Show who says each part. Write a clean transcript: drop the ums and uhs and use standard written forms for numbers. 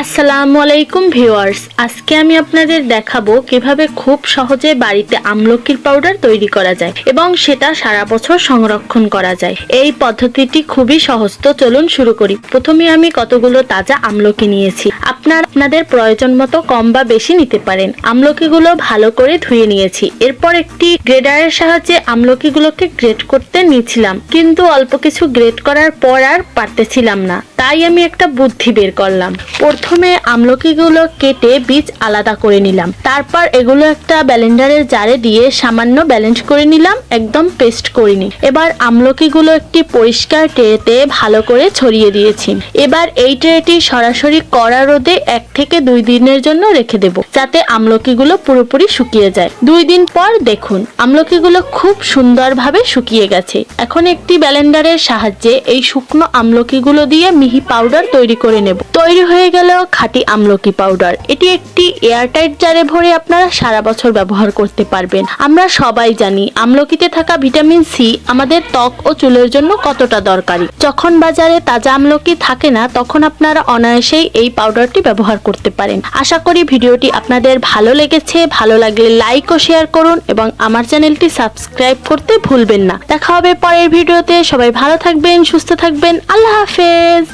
Speaker 1: আসসালামু আলাইকুম ভিউয়ার্স, আজকে আমি আপনাদের দেখাবো কিভাবে খুব সহজে বাড়িতে আমলকির পাউডার তৈরি করা যায় এবং সেটা সারা বছর সংরক্ষণ করা যায়। এই পদ্ধতিটি খুবই সহজ, তো চলুন শুরু করি। প্রথমে আমি কতগুলো তাজা আমলকি নিয়েছি। আপনাদের প্রয়োজন মতো কম বা বেশি নিতে পারেন। আমলকিগুলো ভালো করে ধুয়ে নিয়েছি। এরপর একটি গ্রেডারের সাহায্যে আমলকিগুলোকে গ্রেড করতে নিয়েছিলাম, কিন্তু অল্প কিছু গ্রেড করার পর আর পারতেছিলাম না, তাই আমি একটা বুদ্ধি বের করলাম। প্রথমে আমলকিগুলো কেটে বীজ আলাদা করে নিলাম। তারপর এগুলো একটা ব্লেন্ডারের জারে দিয়ে সামান্য ব্যালেন্স করে নিলাম, একদম পেস্ট করিনি। এবার আমলকিগুলো একটি পরিষ্কার ট্রেতে ভালো করে ছড়িয়ে দিয়েছি। এবার এই ট্রেটি সরাসরি কড়া রোদে 1 থেকে 2 দিনের জন্য রেখে দেব, যাতে আমলকিগুলো পুরোপুরি শুকিয়ে যায়। 2 দিন পর দেখুন আমলকিগুলো খুব সুন্দরভাবে শুকিয়ে গেছে। এখন একটি ব্লেন্ডারের সাহায্যে এই শুকনো আমলকিগুলো দিয়ে মিহি পাউডার তৈরি করে নেব। তৈরি হয়ে গেল খাঁটি আমলকি পাউডার। এটি একটি এয়ারটাইট জারে ভরে আপনারা সারা বছর ব্যবহার করতে পারবেন। আমরা সবাই জানি আমলকিতে থাকা ভিটামিন সি আমাদের ত্বক ও চুলের জন্য কতটা দরকারি। যখন বাজারে তাজা আমলকি থাকে না, তখন আপনারা অনায়াসেই এই পাউডারটি ব্যবহার করতে পারেন। আশা করি ভিডিওটি আপনাদের ভালো লেগেছে। ভালো লাগলে লাইক ও শেয়ার করুন এবং আমার চ্যানেলটি সাবস্ক্রাইব করতে ভুলবেন না। দেখা হবে পরের ভিডিওতে। সবাই ভালো থাকবেন, সুস্থ থাকবেন। আল্লাহ হাফেজ।